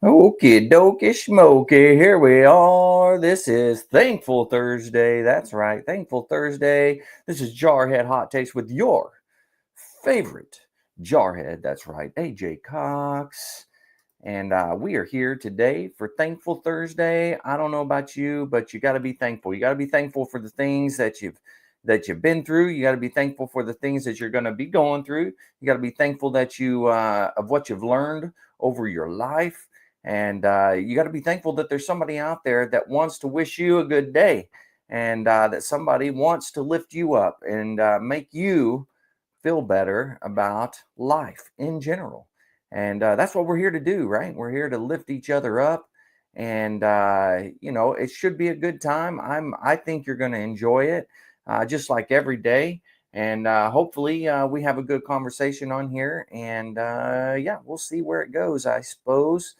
Okie dokie smoky, here we are. This is Thankful Thursday. That's right, Thankful Thursday. This is Jarhead Hot Takes with your favorite Jarhead. That's right, AJ Cox. And we are here today for Thankful Thursday. I don't know about you, but you got to be thankful. You got to be thankful for the things that you've been through. You got to be thankful for the things that you're going to be going through. You got to be thankful that you of what you've learned over your life, and you got to be thankful that there's somebody out there that wants to wish you a good day, and that somebody wants to lift you up and make you feel better about life in general. And that's what we're here to do, right? We're here to lift each other up. And it should be a good time. I think you're going to enjoy it, just like every day. And hopefully we have a good conversation on here. And yeah, we'll see where it goes. I suppose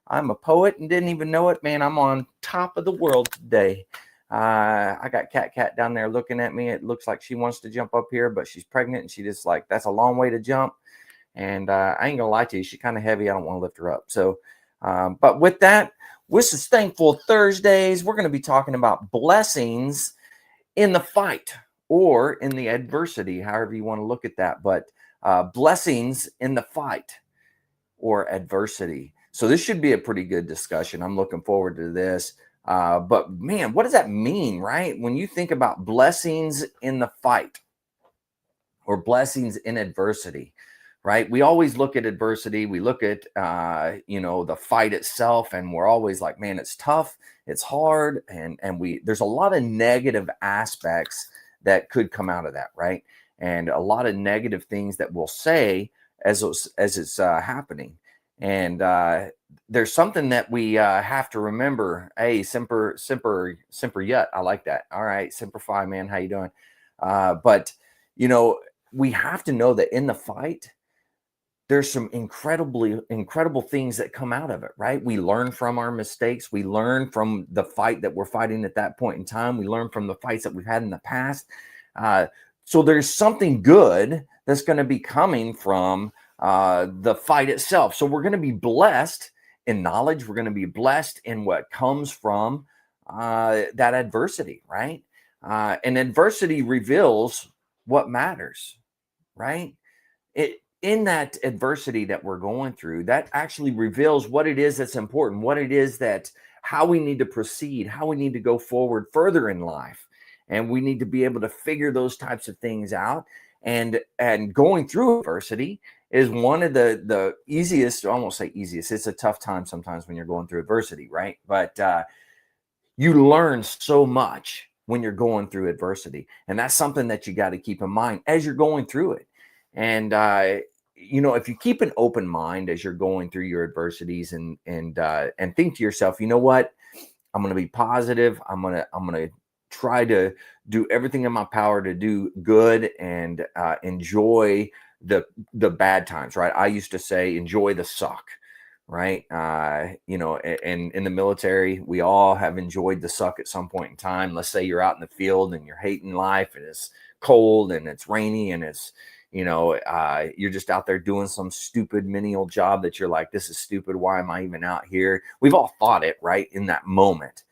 I'm a poet and didn't even know it, man. I'm on top of the world today. I got Cat down there looking at me. It looks like she wants to jump up here, but she's pregnant and she just like, that's a long way to jump. And I ain't gonna lie to you, she's kind of heavy. I don't want to lift her up. So, but with that, this is Thankful Thursdays. We're going to be talking about blessings in the fight or in the adversity, however you want to look at that. But blessings in the fight or adversity. So this should be a pretty good discussion. I'm looking forward to this. But man, what does that mean, right? When you think about blessings in the fight or blessings in adversity, right? We always look at adversity. We look at, the fight itself, and we're always like, man, it's tough, it's hard. And there's a lot of negative aspects that could come out of that, right? And a lot of negative things that we'll say as it's happening. And there's something that we have to remember. Hey, simper yet. I like that. All right, simplify, man. How you doing? But we have to know that in the fight, there's some incredible things that come out of it, right? We learn from our mistakes. We learn from the fight that we're fighting at that point in time. We learn from the fights that we've had in the past. So there's something good that's going to be coming from the fight itself. So we're going to be blessed in knowledge. We're going to be blessed in what comes from that adversity, right? And adversity reveals what matters, right? In that adversity that we're going through, that actually reveals what it is that's important, what it is that how we need to proceed, how we need to go forward further in life. And we need to be able to figure those types of things out. And going through adversity is one of the easiest, I won't say easiest, it's a tough time sometimes when you're going through adversity, right? But you learn so much when you're going through adversity. And that's something that you got to keep in mind as you're going through it. And if you keep an open mind as you're going through your adversities and think to yourself, you know what, I'm going to be positive. I'm gonna try to do everything in my power to do good and enjoy the bad times. Right? I used to say, enjoy the suck. Right? And in the military, we all have enjoyed the suck at some point in time. Let's say you're out in the field and you're hating life and it's cold and it's rainy and it's you're just out there doing some stupid menial job that you're like, this is stupid. Why am I even out here? We've all thought it, right? In that moment,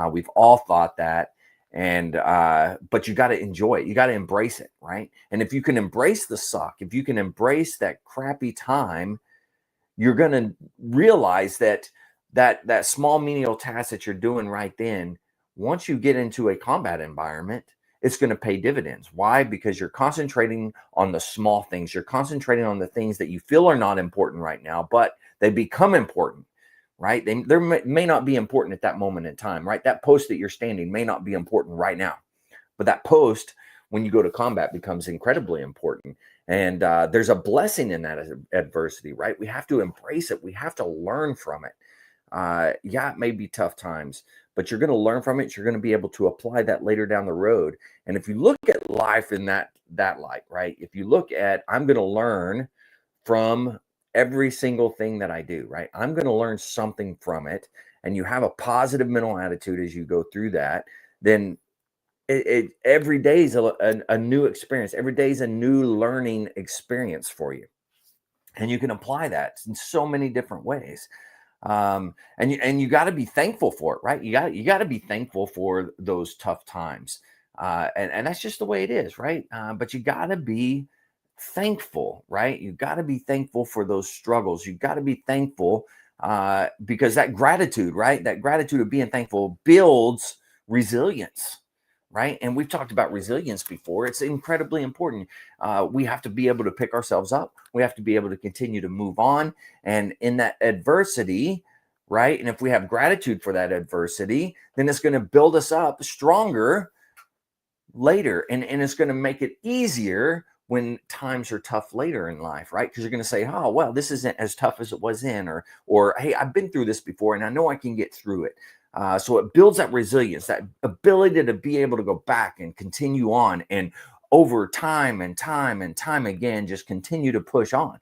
we've all thought that. And, but you got to enjoy it. You got to embrace it. Right. And if you can embrace the suck, if you can embrace that crappy time, you're going to realize that small menial task that you're doing right then, once you get into a combat environment, it's going to pay dividends. Why? Because you're concentrating on the small things. You're concentrating on the things that you feel are not important right now, but they become important, right? They may not be important at that moment in time, right? That post that you're standing may not be important right now, but that post, when you go to combat, becomes incredibly important. And there's a blessing in that adversity, right? We have to embrace it. We have to learn from it. Yeah, it may be tough times, but you're going to learn from it. You're going to be able to apply that later down the road. And if you look at life in that light, right? If you look at, I'm going to learn from every single thing that I do, right? I'm going to learn something from it. And you have a positive mental attitude as you go through that, then every day is a new experience. Every day is a new learning experience for you. And you can apply that in so many different ways. And you got to be thankful for it, right? You got to be thankful for those tough times, and that's just the way it is, right? But you got to be thankful, right? You got to be thankful for those struggles. You got to be thankful because that gratitude, right? That gratitude of being thankful builds resilience, right? And we've talked about resilience before. It's incredibly important. We have to be able to pick ourselves up. We have to be able to continue to move on. And in that adversity, right? And if we have gratitude for that adversity, then it's going to build us up stronger later. And it's going to make it easier when times are tough later in life, right? Because you're going to say, oh, well, this isn't as tough as it was in, or hey, I've been through this before and I know I can get through it. So it builds that resilience, that ability to be able to go back and continue on, and over time and time and time again, just continue to push on.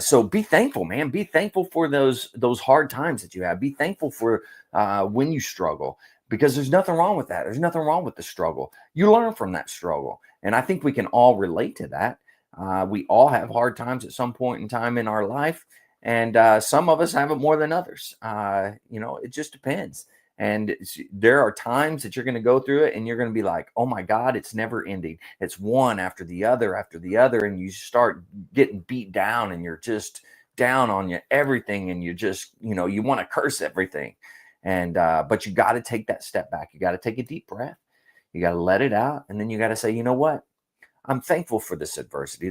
So be thankful, man. Be thankful for those hard times that you have. Be thankful for when you struggle, because there's nothing wrong with that. There's nothing wrong with the struggle. You learn from that struggle, and I think we can all relate to that. We all have hard times at some point in time in our life, and some of us have it more than others. It just depends. And there are times that you're going to go through it and you're going to be like, oh my God, it's never ending. It's one after the other. And you start getting beat down and you're just down on you, everything. And you just, you want to curse everything. But you got to take that step back. You got to take a deep breath. You got to let it out. And then you got to say, you know what? I'm thankful for this adversity.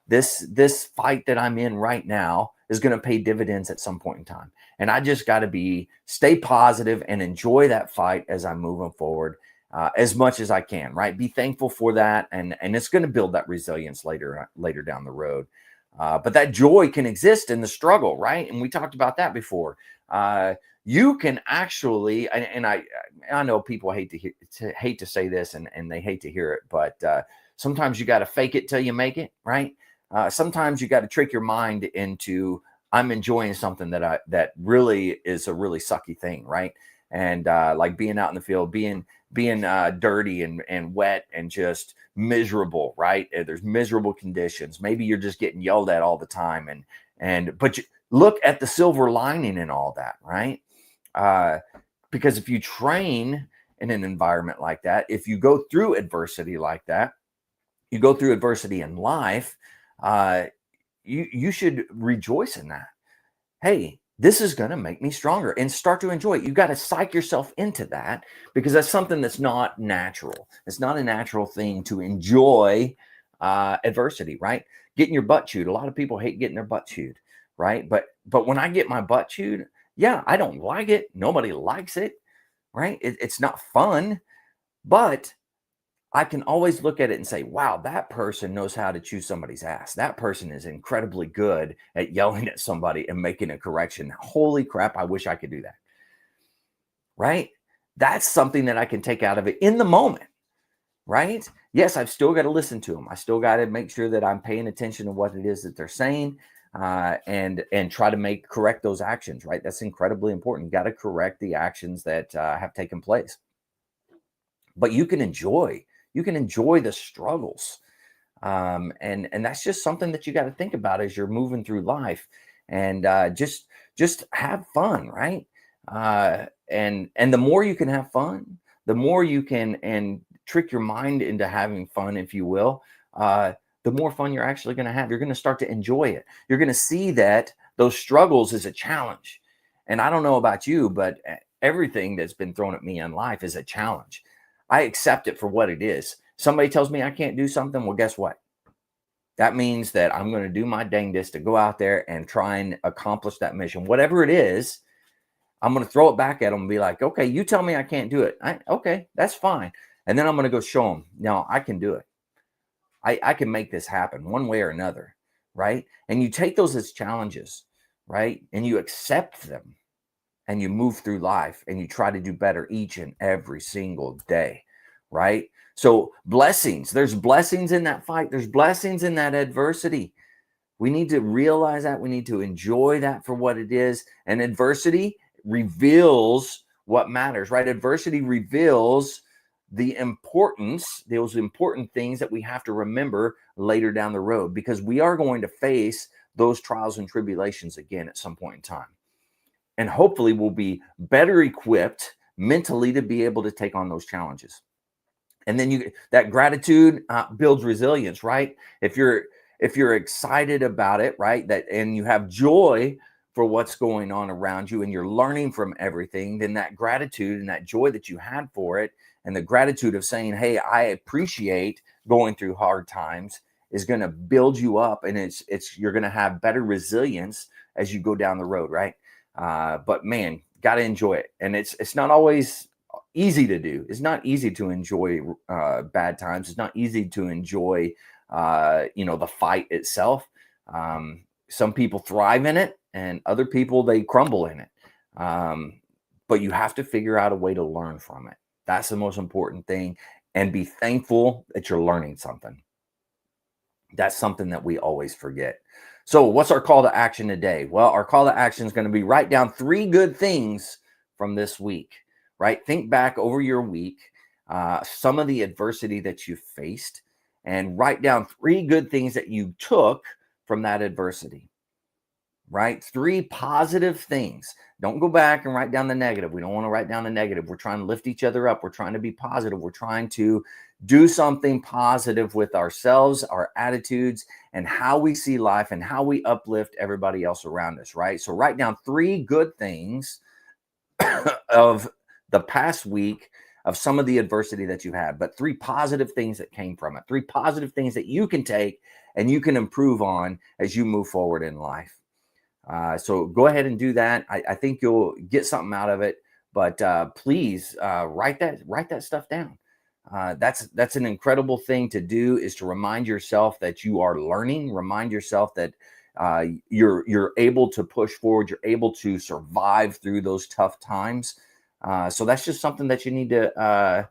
This fight that I'm in right now is going to pay dividends at some point in time. And I just got to stay positive and enjoy that fight as I'm moving forward as much as I can, right? Be thankful for that. And it's going to build that resilience later down the road. But that joy can exist in the struggle, right? And we talked about that before. You can actually, and I know people hate to say this, and they hate to hear it, but sometimes you got to fake it till you make it, right? Sometimes you got to trick your mind into, I'm enjoying something that really is a really sucky thing, right? And like being out in the field, being dirty and wet and just miserable, right? There's miserable conditions. Maybe you're just getting yelled at all the time, but you look at the silver lining in all that, right? Because if you train in an environment like that, if you go through adversity like that, you go through adversity in life, you should rejoice in that. Hey, this is going to make me stronger, and start to enjoy it. You got to psych yourself into that, because that's something that's not natural. It's not a natural thing to enjoy adversity, right? Getting your butt chewed. A lot of people hate getting their butt chewed, right? But when I get my butt chewed, yeah, I don't like it. Nobody likes it, right? It's not fun, but I can always look at it and say, wow, that person knows how to chew somebody's ass. That person is incredibly good at yelling at somebody and making a correction. Holy crap, I wish I could do that. Right? That's something that I can take out of it in the moment. Right? Yes, I've still got to listen to them. I still got to make sure that I'm paying attention to what it is that they're saying, and try to correct those actions. Right? That's incredibly important. You got to correct the actions that have taken place. But you can enjoy the struggles, and that's just something that you got to think about as you're moving through life, and just have fun, right? And the more you can have fun, the more you can and trick your mind into having fun, if you will. The more fun you're actually going to have. You're going to start to enjoy it. You're going to see that those struggles is a challenge. And I don't know about you, but everything that's been thrown at me in life is a challenge. I accept it for what it is. Somebody tells me I can't do something. Well, guess what? That means that I'm going to do my dangest to go out there and try and accomplish that mission. Whatever it is, I'm going to throw it back at them and be like, okay, you tell me I can't do it. Okay, that's fine. And then I'm going to go show them, no, I can do it. I can make this happen one way or another, right? And you take those as challenges, right? And you accept them, and you move through life, and you try to do better each and every single day, right? So there's blessings in that fight. There's blessings in that adversity. We need to realize that. We need to enjoy that for what it is. And adversity reveals what matters, right? Adversity reveals those important things that we have to remember later down the road, because we are going to face those trials and tribulations again at some point in time. and hopefully we'll be better equipped mentally to be able to take on those challenges. And then that gratitude builds resilience, right? If you're excited about it, right, that and you have joy for what's going on around you and you're learning from everything, then that gratitude and that joy that you had for it and the gratitude of saying, hey, I appreciate going through hard times is going to build you up, and you're going to have better resilience as you go down the road, right? But man, got to enjoy it. And it's not always easy to do. It's not easy to enjoy bad times. It's not easy to enjoy, the fight itself. Some people thrive in it, and other people, they crumble in it. But you have to figure out a way to learn from it. That's the most important thing. And be thankful that you're learning something. That's something that we always forget. So what's our call to action today? Well, our call to action is going to be write down 3 good things from this week. Right? Think back over your week, some of the adversity that you faced, and write down 3 good things that you took from that adversity. Right? 3 positive things. Don't go back and write down the negative. We don't want to write down the negative. We're trying to lift each other up. We're trying to be positive. We're trying to do something positive with ourselves, our attitudes, and how we see life and how we uplift everybody else around us. Right? So write down 3 good things of the past week, of some of the adversity that you had, but 3 positive things that came from it, 3 positive things that you can take and you can improve on as you move forward in life. So go ahead and do that. I think you'll get something out of it, but please write that stuff down. That's an incredible thing to do, is to remind yourself that you are learning, remind yourself that you're able to push forward, you're able to survive through those tough times. So that's just something that you need to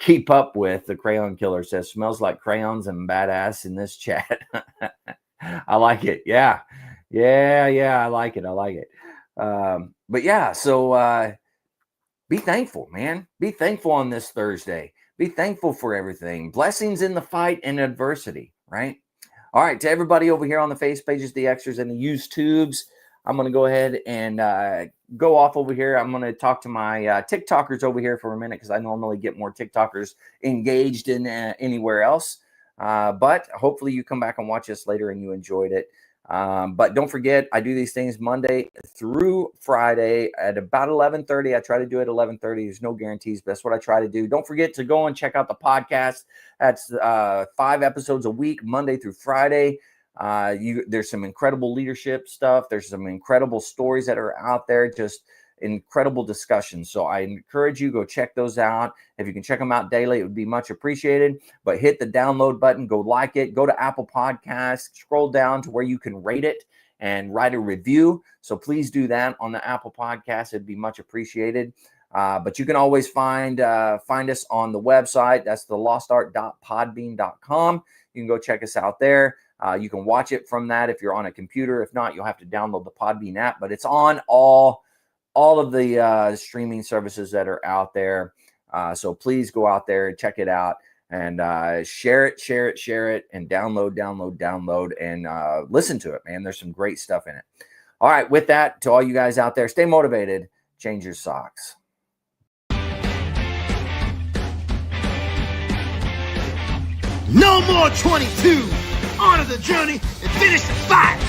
keep up with. The Crayon Killer says, smells like crayons and badass in this chat. I like it. Yeah. I like it. But yeah, so be thankful, man. Be thankful on this Thursday. Be thankful for everything. Blessings in the fight and adversity, right? All right, to everybody over here on the face pages, the extras, and the YouTubes, I'm going to go ahead and go off over here. I'm going to talk to my TikTokers over here for a minute, because I normally get more TikTokers engaged in anywhere else. But hopefully you come back and watch us later and you enjoyed it. But don't forget, I do these things Monday through Friday at about 11:30. I try to do it at 11:30. There's no guarantees, but that's what I try to do. Don't forget to go and check out the podcast. That's 5 episodes a week, Monday through Friday. There's some incredible leadership stuff. There's some incredible stories that are out there, just incredible discussions. So I encourage you, go check those out. If you can check them out daily, it would be much appreciated. But hit the download button, go like it, go to Apple Podcasts, scroll down to where you can rate it and write a review. So please do that on the Apple Podcast. It'd be much appreciated. But you can always find us on the website. That's the lostart.podbean.com. You can go check us out there. You can watch it from that if you're on a computer. If not, you'll have to download the Podbean app. But it's on all of the streaming services that are out there. So please go out there and check it out, and share it, and download, and listen to it, man. There's some great stuff in it. All right, with that, to all you guys out there, stay motivated, change your socks. No more 22. On to the journey and finish the fight.